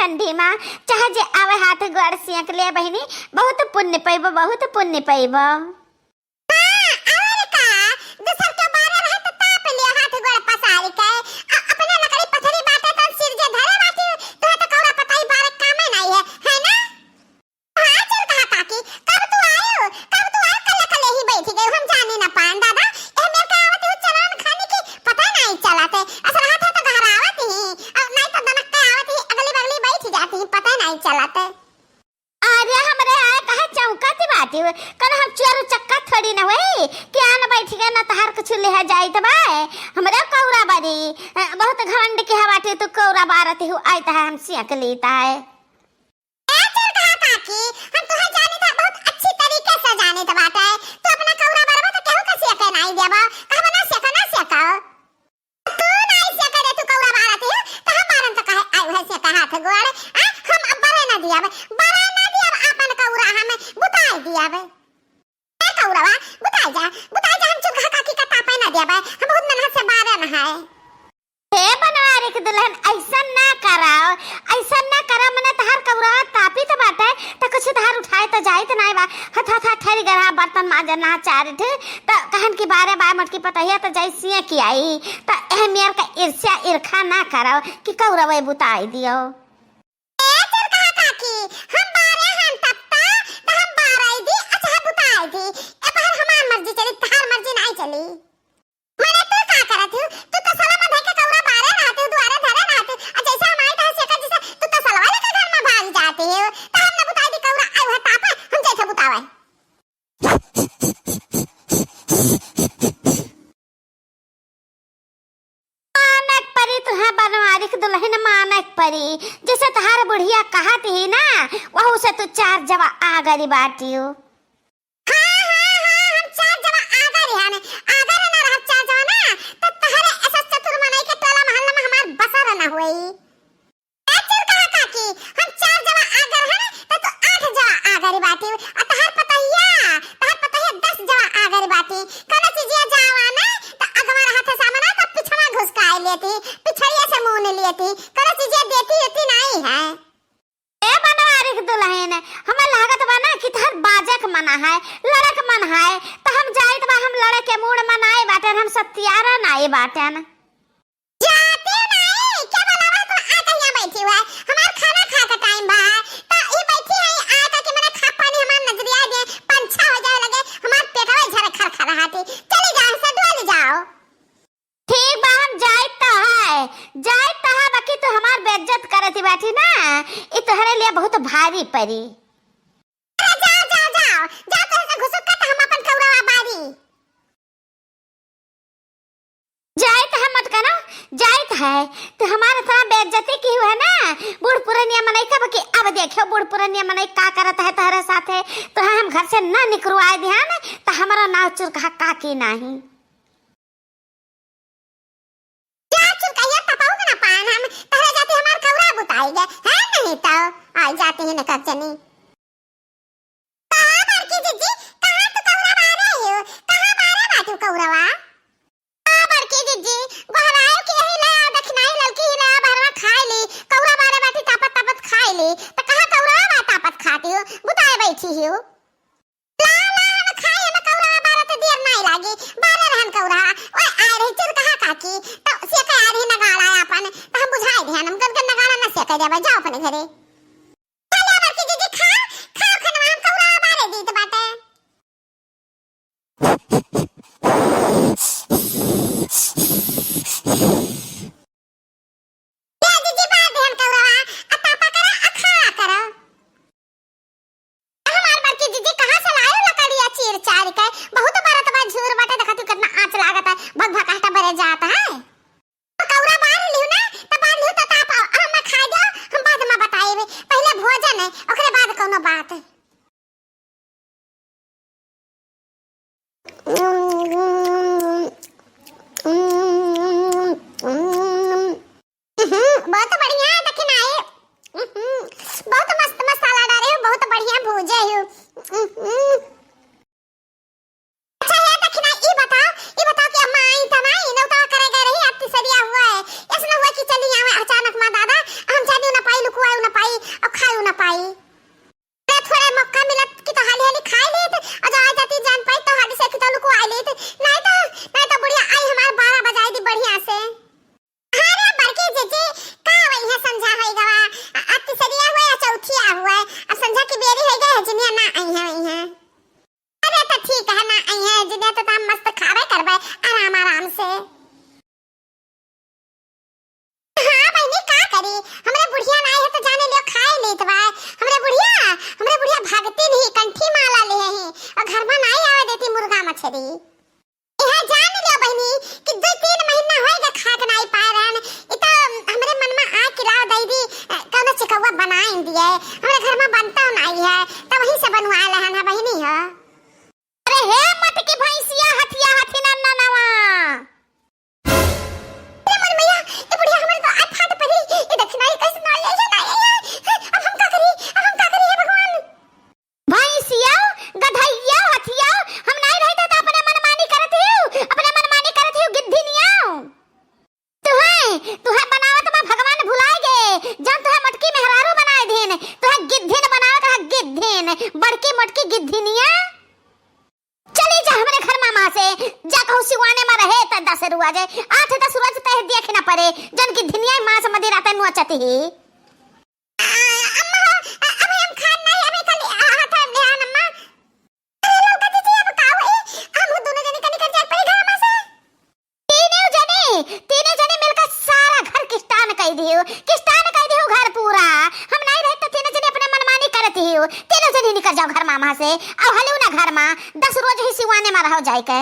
ठंडी में चाहे जे आवे हाथ गोड़ सियक ले बहिनी बहुत पुण्य पैब बहुत पुण्य पैब। कल हम चारों चक्का थोड़ी ना हुई क्या न बैठ गए ना तहार कुछ ले जाई त भाई हमरा कौरा बारी बहुत घमंड के हवाटे तो कौरा बारती हूँ आई ता हम सियक लेता है। हम तो जाने था बहुत अच्छी तरीके से जाने था बात है तो अपना कौरा बारवा तो केहू का सियक नहीं देबा कहबा ना सियक तू नहीं सियक दे तू कौरा बारती है तो हम बारन तो कहे आई है सियक हाथ गोड़ हम अब बरे ना दिया अपन कौरा हमें बुताई दिया बे कौरवा बुताई जा हम चुका काकी का तापा ना दिया बे हम बहुत मेहनत से बारन है। हे बनवारी के दुल्हन ऐसा ना करा मने तहार कौरा तापी तो बाटे त कुछ तहार उठाए तो जाई तो नहीं बा हथा ठहरी गरा बर्तन मांजे ना चार थे त कहन की बारे बाय मटकी पतहिया तो जैसी की आई त एहमियर का ईर्ष्या ईर्खा ना करो कि कौरवा बुताई दियो। दुल्हन मानक परी जैसे तहार बुढ़िया कहा थी ना वहू से तू चार जवा आ गई बाटी हो। हम चार जवा आ गई है आगर ना रह चार जवा ना तो तहरे ऐसा चतुर मनाई के टोला मोहल्ला में हमार बसर ना होई चल कहा काकी हम चार जवा आ गए हैं तो तू आठ जवा आ गई बाटी और तहार पतैया 10 जवा आ गई बाटी कने चीजिया जावा ना तो अगवा हाथ सामने तो पिछवा घुसकाई लेती पिछड़िया से मुंह ने लेती कने चीजिया देती नहीं है। ए बनवारी के दुल्हन हमें लागत बा ना कि तहर बाजक मना है लड़क मन है तो हम जाइत बा हम लड़े के मूड मनाए बाटन हम सत्यारा नाए बाटन जाते नहीं क्या बोलावा तो आ कहिया बैठी हुआ हमार खाना खा का टाइम बा तो ई बैठी है आ का कि मैंने खा पानी हमार नजरिया दे पंछा हो जाए लगे हमार पेटवा झर खर हाथी चली जाओ से डोल जाओ ठीक बा हम जाइत है बाकी तो हमार बेइज्जत करती बैठी ना ई तोहरे लिए बहुत भारी पड़ी। जाओ तो घुसुक का हम अपन कौरवा बारी जाइत है मत करो जाइत है तो हमारे साथ बेइज्जती की हुआ ना बूढ़ पुरानिया मनई का बाकी अब देखो बूढ़ पुरानिया मनई का करत है तोहरे साथे तो हम घर से ना निकलवाए ध्यान तो हमारा नाव चुर कहा काकी नहीं नहीं तो आ जाते हैं नकर चनी कहां बरकी जीजी कहां तू कौरा बारे हो कहां बारे बातू कौरवा कहां बरकी जीजी बहरायो की यही ले दक्षिणाई लड़की ही ले भरवा खाई ली कौरा बारे बाटी तापत खाई ली तो कहां कौरवा बा तापत खाती हो बुताए बैठी हो ला हम खाए हम कौरवा बारे तो देर नहीं लागी बारे रहन कौरा ओए आ रही चल कहां काकी तो से का आ रही नगाड़ा अपन तो हम बुझाई ध्यान हम गन नगाड़ा ना से कह जाओ अपने घरे जाता है तो कौरा बार लियो ना तो बार लियो तो ताप हम खा दो हम बाद में बताएबे पहले भोजन है ओकरे बाद कोनो बात बहुत बढ़िया है दक्षिण आए बहुत मस्त मसाला डाले हो बहुत बढ़िया भूजे हो अचानक मां दादा हम जाने ना पाई लुकुआ ना हमरे बुढ़िया ना है तो जाने लियो खाए लेत बा। हमरे बुढ़िया भागते नहीं कंठी माला ले हैं और घर में नहीं आवे देती मुर्गा मछली। यहां जान लियो बहनी कि 2-3 महीना होएगा खा के नहीं पाए रहन। इ तो हमरे मन में आ खिलाओ दई दी कौनो चिकौवा बनाई दिए। हमरे घर में बनता नहीं है तो वहीं से बनवा लहन है बहनी है। अरे हे मत की भैंसिया हथिया हथिना ननवा। अरे मन मैया ए बुढ़िया हमरे तो आज फाट पड़ी। ए दक्षिणाई कैसे ना ले ना अब हम का करी हे भगवान। भैंसिया गधैया हथिया हम नहीं रहता तो अपने मनमानी करत हियो गिद्धिनिया। तुहे बनावत में भगवान भुलाए गे जब तुहे मटकी मेहरारू बनाए दिन तुहे गिद्धिन बनावत है गिद्धिन बड़की मटकी गिद्धिनिया। चली जा हमरे घर मामा से जा कहू सिवाने में रहे त 10 रुआ जाए 8-10 रुआ तह देख ना पड़े जन गिद्धिनिया मां से मदिरा त नुआ चती ही। अम्मा अबे हम खान नहीं अबे कल हाथ ध्यान अम्मा। अरे लौका दीजिए अब का होई हम दोनों जने कनी कर जाए पड़ी घर में से। तीनों जने मिलकर सारा घर किस्तान कह दियो घर पूरा। हम नहीं रहते तीनों जने अपने मनमानी करती हो। तीनों जने निकल जाओ घर मामा से अब हलू ना घर में 10 रोज ही सिवाने में रहो जाए के।